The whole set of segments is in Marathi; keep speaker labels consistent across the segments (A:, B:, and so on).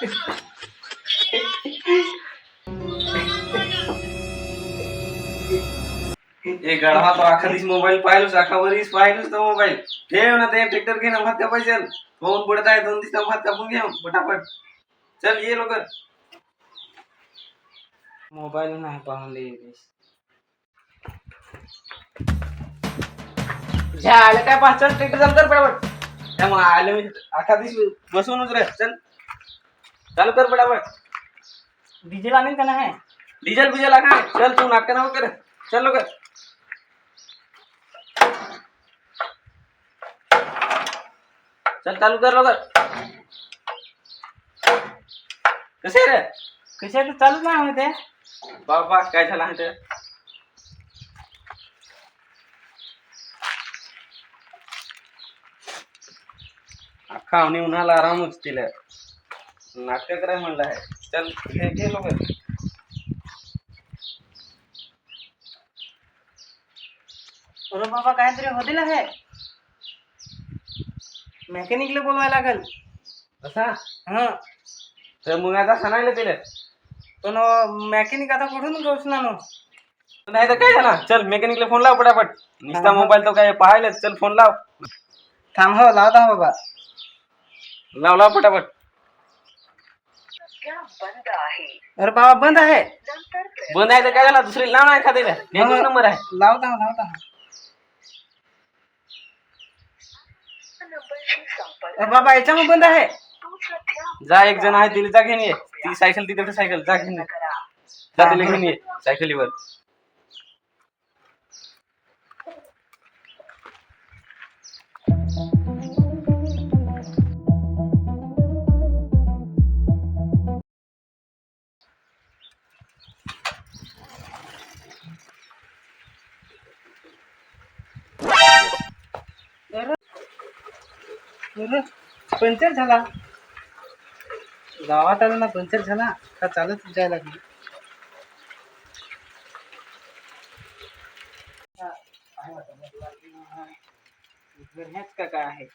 A: एक गडवा तो आखा दिस मोबाईल पाहिलोस आखा वरीस पाहिलोस तो मोबाईल ठेव ना ते ट्रॅक्टर घे ना भात कापायचे फोन पडत आहे 2 दिवस भात कापून घे पटापट चल ये लवकर
B: मोबाईल नाही पाहून दे
A: झालं काय पाच ट्रॅक्टर चालू कर पटापट त्यामुळे आले मी आखा दिवस बसूनच रे चल चालू कर पटापट
B: डीजेल आणेल का नाही
A: डिझेल बिझेल आखा चल तू नाटक नको कर चल लवकर चल चालू कर लवकर कसे रे
B: कशा तर चालूच नाही होते
A: बाबा काय झालं आहे ते अख्खा उन्हाला आरामच दिलं नाटक कराय म्हणलं आहे चल घे लवकर
B: अरे बाबा काहीतरी होतील आहे मेकॅनिकला बोलवायला लागेल
A: असा
B: हा
A: तर मग आता खाणायला दिलं
B: पण मेकॅनिक आता कुठून पोहोचणार
A: नाही तर काय झालं चल मेकॅनिकला फोन लाव पटापट नुसता मोबाईल तो काय पाहायला चल फोन लाव
B: थांब हो लावता हो बाबा
A: लाव लाव पटापट
B: अरे बाबा बंद आहे
A: बंद आहे तर काय झालं दुसरी लाव ना एखाद्याला एकच नंबर आहे
B: लावता अरे बाबा याच्यामध्ये बंद आहे
A: जा एक जण आहे तिला जा घेऊन ये ती सायकल तिथे सायकल जा घेऊन ये जा तिला घेऊन ये सायकलीवर
B: पंचर झाला गावात आलो ना पंचर झाला का चालत जायला लागली हेच का काय आहे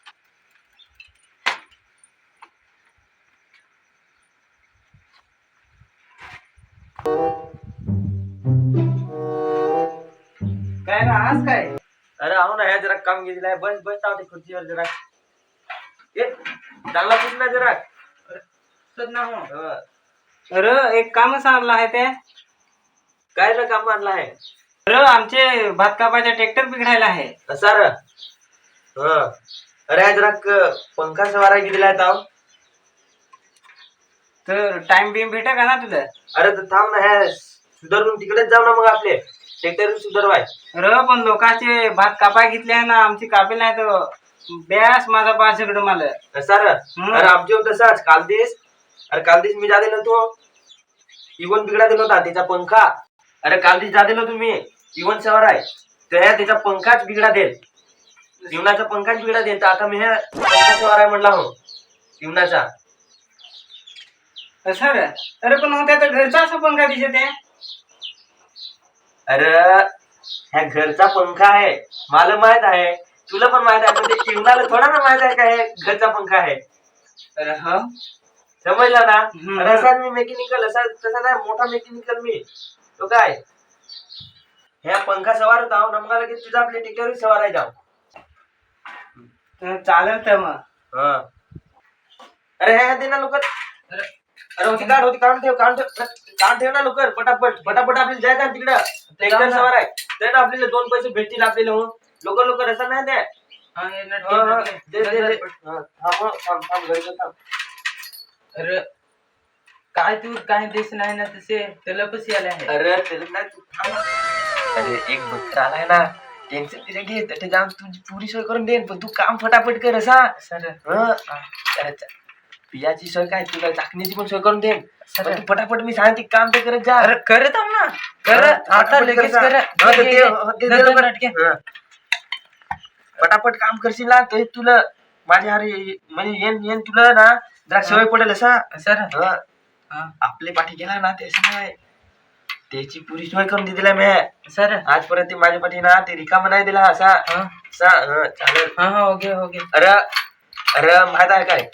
B: काय ना आज काय
A: अरे आहो ना ह्या जरा काम घेतलं आहे बस बस तावते खुर्चीवर जरा ए चांगला कुठ ना जरा
B: ना हो अरे एक कामच आणलं आहे ते
A: काय ना काम आणलं आहे
B: अरे आमचे भात कापायचा ट्रॅक्टर बिघडायला आहे
A: असा र अरे जरा पंखा सवारा घेतला आहे ताव
B: तर टाइम बिम भेटा का ना तुला
A: अरे तर थांब ना ह्या सुधारून तिकडेच जाऊ ना मग आपले ट्रॅक्टर सुधारवाय
B: अरे पण लोकांचे भात कापाय घेतले आहे ना आमची कापी नाही तर बॅस माझा पाच इकडं मला
A: सर अरे आमचे तसाच काल दिस मी जा दिलो तो इवन बिघडा दिला होता त्याचा पंखा अरे काल दिस जा दिलो तुम्ही इवन सवार आहे तर ह्या त्याचा पंखाच बिघडा देईल जीवनाचा पंखाच बिघडा देईल तर आता मी ह्या पंखा सवार आहे म्हणला हो जीवनाचा
B: सर अरे पण मग त्याचा घरचा असा पंखा दिसत आहे
A: अरे ह्या घरचा पंखा आहे मला माहित आहे तुला पण माहित आहे पण ते जीवनाला थोडा ना माहित आहे का हे घरचा पंखा आहे
B: अरे हा
A: समजला ना अरे असा मी मेकॅनिकल तसा नाही मोठा मेकॅनिकल मी तो काय ह्या पंखा सवार होता मग लगेच तुझा आपल्या टिकटवर सवार आहे जाऊ
B: चालेल तर मग
A: अरे ह्या दे ना लोक अरे होती काढून ठेव ना लवकर पटापट आपल्याला जायचं आहे तिकडं ट्रॅक्टर सवार आहे ते ना आपल्याला 2 पैसे भेटतील आपल्याला लवकर असं नाही द्या
B: अरे काय तू काय देश नाही ना तसे त्याला कशी आले आहे
A: अरे त्याला नाही तू थांब. अरे एक बकर आलाय ना टेन्शन तिथे घे ते जाऊन तुझी पुरी सोय करून देईन पण तू काम फटाफट कर असा
B: सर
A: पियाची सोय काय तुला चाकण्याची पण सोय करून देईन पण तू फटाफट मी सांगते काम ते करत जा
B: अरे करत आहो ना कर आता लगेच कर
A: फटाफट काम करशील ना ते तुला माझ्या अरे म्हणजे येन तुला ना जरा सवय पडेल असा
B: सर
A: आपले पाठी गेला ना ते नाही त्याची पुरी सोय करून दिला मी
B: सर
A: आजपर्यंत माझ्या पाठी ना ते रिकामा नाही दिला असा चालेल
B: ओके
A: अरे माहित आहे काय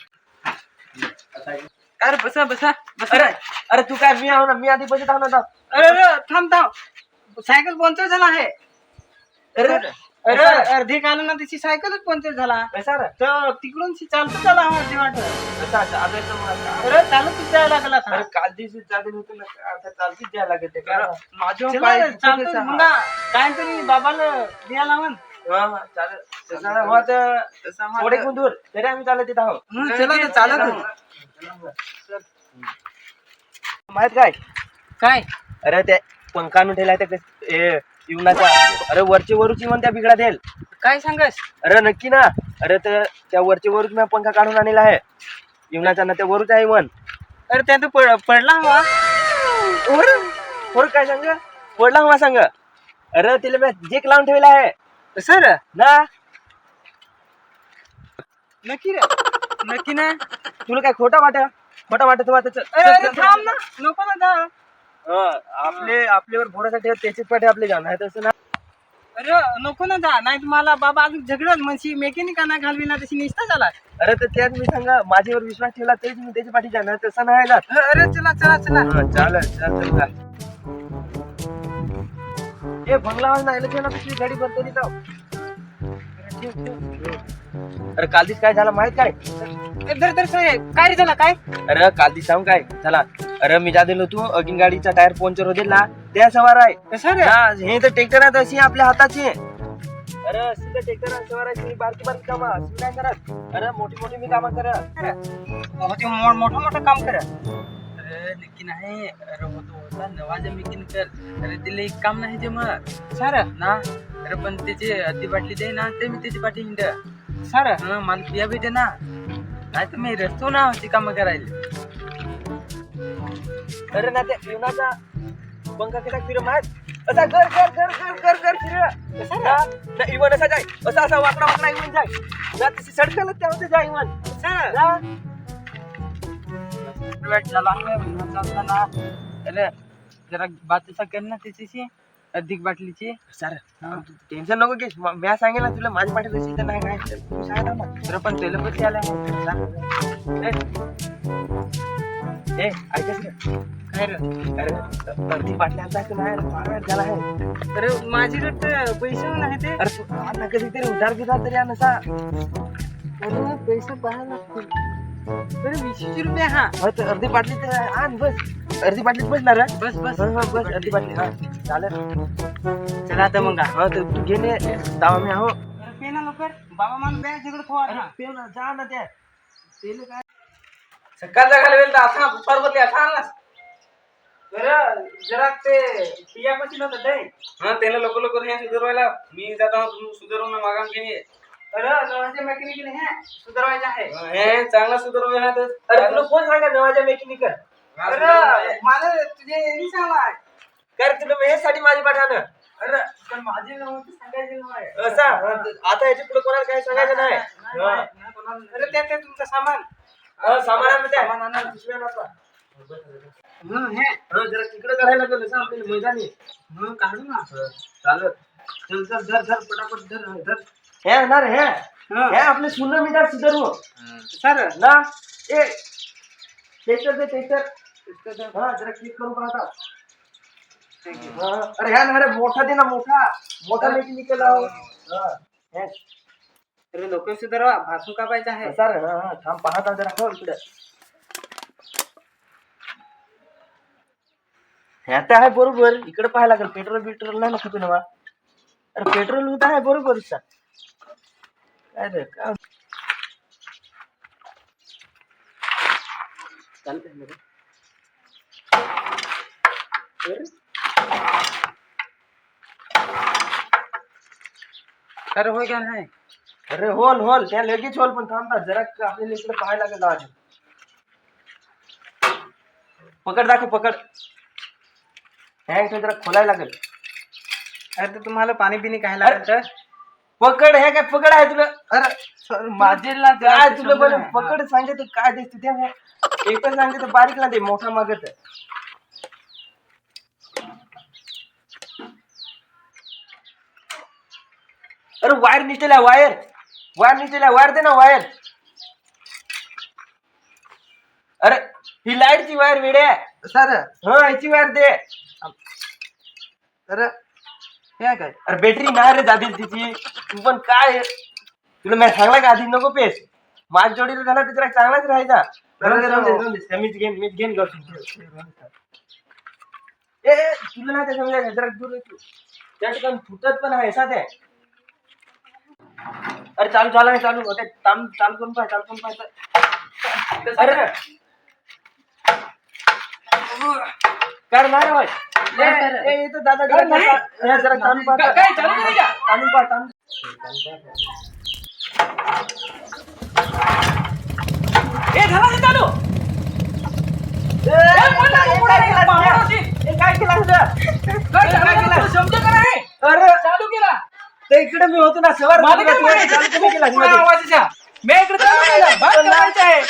B: अरे बसा बसा
A: अरे अरे तू काय मी आहो ना, मी आधी पैसे टाकणार ना.
B: अरे अरे थांब थांब सायकल पंक्चर झाला आहे.
A: अरे
B: अरे अर्धे काढून ना त्याची सायकलच पंक्चर झाला.
A: पैसा रे
B: तर तिकडून चालतो झाला अर्धी वाट.
A: पैसा आता येतो मला.
B: अरे चालतच जायला लागला आता.
A: अरे काल दिवशी जाते होतं ना, आता चालतीच द्यायला लागते
B: चला, चालतं मग काहीतरी बाबाला द्या लावून.
A: चालेल तसं मग थोडे कोण दूर तरी आम्ही चालत येत आहोत.
B: चला चालत
A: माहित काय
B: काय.
A: अरे ते पंखा आणून ठेवलाय त्या जीवनाच्या. अरे वरचे वरूच येऊन त्या बिघडा देईल.
B: काय सांगस.
A: अरे नक्की ना. अरे त्या वरचे वरूच मी पंखा काढून आणलेला आहे जीवनाचा ना, त्या वरूच आहे इवन.
B: अरे त्यात पडला हवा.
A: बरं काय सांग पडला हवा सांग. अरे तिला मी जेक लावून ठेवला आहे
B: सर
A: ना.
B: नक्की रे नक्की ना.
A: तुला काय खोटा वाटत
B: थांब ना नको ना जा.
A: आपल्यावर भरोसा ठेव त्याचीच पाठी आपले जाण आहे तसं ना.
B: अरे नको ना जा, नाही तुम्हाला बाबा अजून झगडत म्हणशी मेकॅनिकांना घालवी ना तशी निसता झाला.
A: अरे तर त्यात मी सांगा माझ्यावर विश्वास ठेवला तरीच मी त्याची पाठी जाणार तसं नाही जात.
B: अरे चला चला चला
A: चालेल का हे बंगला नाही ना तुझी गाडी बंद तरी जाऊ. अरे कालदीच काय झालं माहित काय.
B: काय रे झाला काय.
A: अरे कालदीच सांग काय झाला. अरे मी जा दिलो तू अगीन गाडीचा टायर पंक्चर होते ना, त्या सवार आहे. हे तर ट्रॅक्टर आहे तशी आपल्या हाताची. अरे सीधा ट्रॅक्टर सवार आहे बारकी कामं असं नाही करत. अरे मोठी मी कामं करत.
B: मोठं काम करा. अरे नक्की नाही. अरे होता नवाजा मेकॅनिकल. अरे तिला एक काम नाही जमत सर ना. अरे पण त्याची अर्धी बाटली दे ना, ते मी त्याची पाठी हिंड सर. मला पिया बी दे ना, नाही तर मी रस्तो ना होती कामं करायला.
A: अरे ना त्या जीवनाचा पंखा कसा फिर माहित असा घर फिर इवन असा जाय असा वाकडा इवन जाय ना तशी सडकलच त्या होते जाय इवन
B: चालताना. अरे जरा बात असा कर ना त्याच्याशी अधिक बाटलीची.
A: सर टेन्शन नको घे. मी सांगेल ना तुला माझी पाठी तशी तर नाही तू सांगा ना.
B: तर पण त्याला पैसे आले
A: ऐकच
B: काय रे.
A: अरे अर्धी बाटली आणता की नाही फार झाला आहे.
B: अरे माझी पैसे नाही ते.
A: अरे तू आता कधीतरी उधार घेतात तरी आणसा.
B: अरे पैसे पाहायला लागतील. अरे 20 रुपये. हा
A: तर अर्धी बाटली तर आण बस. अर्धी बाटलीत बसणार
B: बस बस
A: बस अर्धी बाटली. हा चालेल
B: चला आता मग.
A: हा तर तू घेणे दावा मी आहो.
B: पे ना लवकर बाबा मला बॅग झगडत हो.
A: पे ना जा ना त्या तेल काय
B: सकाळचा घालवेल तर असा पर्वत असा आणलास. बरं जरा ते पिया पशी नव्हतं ते.
C: हा त्याला लवकर हे सुधारवायला मी जात आहोत. सुधारून मागाम घेणे.
B: अरे नवाच्या मेकॅनिकल हे सुधारवायचं आहे.
C: हे चांगला सुधारवायला तर
A: अरे तुला कोण सांगा नवाच्या मेकॅनिकल.
B: अरे मला तुझे यांनी सांगला.
A: काय तुला मेसाठी माझी पाठानं.
B: अरे पण माझे नव्हते सांगायचे नाही.
A: असा आता याच्या पुढे कोणाला काही सांगायचं नाही.
B: अरे ते तुमचं सामान
A: सामान जरा तिकडे करायला लागलं ना आपल्याला मैदानी.
B: काढू ना.
A: चालत चल चल धर पटापट धर. हे होणार हे आपले 0 मीटर सुधारू
B: सर
A: ना. ए ट्रॅक्टर हा जरा क्लिक करून पाहता. अरे ह्या ना. अरे मोठा दे ना मोठा मेकॅनिकल.
B: अरे लोक सुधारवा भासू कापायचं आहे.
A: सर थांब पाहता जरा हो इकडे. ह्यात आहे बरोबर. इकडे पाहायला लागेल पेट्रोल नाही ना नवा. अरे पेट्रोल होत आहे बरोबर. काय रे काय चालतंय.
B: अरे होय का नाही.
A: अरे होल त्या लगेच होल पण थांबतात जरा आपल्याला इकडे पाहायला लागेल. आधी पकड दाखव पकड. जरा खोलायला लागेल.
B: अरे तर तुम्हाला पाणी बिनी काय लागतं.
A: पकड हे काय पकड आहे तुला. अरे
B: माझे
A: काय तुला बरं पकड सांगते तू काय देस तिथे एकच सांगते तर बारीक ना दे मोठा मागत. अरे वायर निघतेला वायर दे ना वायर. अरे ही लाईटची वायर वेड्या.
B: सर
A: हा याची वायर दे.
B: अरे हे काय
A: अरे बॅटरी नाही रे जातील तिची. तू पण काय तुला मी सांगला का आधी नको पेस. माझ जोडीला झाला तर जरा चांगलाच राहायचा. मीच घेईन गप्प. ए तुला नाही त्याच्या म्हणजे जरा दूर येतो. त्या ठिकाणी फुटत पण आहे साधे. अरे चालू झाला नाही चालू होते. चालू करून पाय चालू करून पाय. अरे कर नाही रे भाई. ए इथं दादा जरा ताणून पाय.
B: काय चालू करायच्या?
A: ताणून पाय ताणून.
B: ए झाला हे चालू
A: काय केला
B: शब्द करा हे
A: अरे
B: चालू केला
A: ते इकडे मी होतो ना सवार
B: मला काय माहिती? आवाजाच्या मी इकडे चालू केला भात करायचा आहे.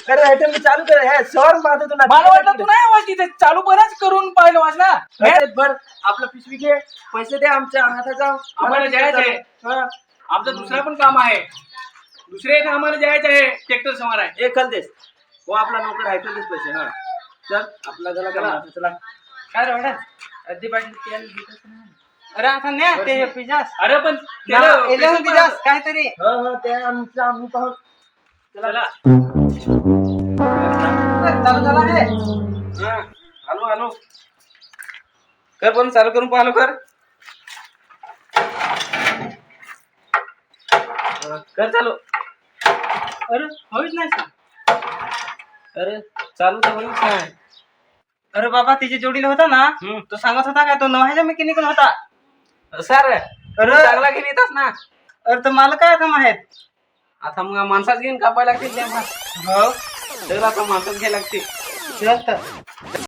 A: अरे आयटम मी चालू कर हे सवार मारत होतो ना.
B: मला वाटलं तू नाही आवाज तिथे चालू बरंच करून पाहिलं वाचना
A: अरे बर आपलं पिशवी घे पैसे दे आमच्या हाताचा.
C: आम्हाला जायचं आहे.
A: हा.
C: आमचं दुसरं पण काम आहे. दुसरे एक आम्हाला जायचं आहे. ट्रॅक्टर समोर आहे.
A: ए खलदेस हो आपला नोकर आहे खलदेस पैसे. हा चल आपला झाला का चला.
B: काय रे वाटा अर्धी बाटली तेल घेतच नाही. अरे आता नाही ते पिझ्झास
C: अरे पण
B: पिझ्झास काहीतरी
A: हा हा ते आमचं आम्ही पाहून
C: चला
B: चालू झाला हे
C: हा आलो आलो कर पण चालू करून पाहलो कर. कर चालू.
B: अरे होईच नाही सर.
C: अरे चालू तर होईच नाही.
B: अरे बाबा तिच्या जोडीला होता ना तो सांगत होता काय तो नवाच्या मेकॅनिकल होता.
C: सर अरे चांगला घेऊन येतात ना.
B: अरे तर मला काय आता माहित.
C: आता मग माणसाच घेऊन कापायला लागतील त्या.
B: हो
C: तर आता माणसाच घ्यायला लागतील.
B: चल तर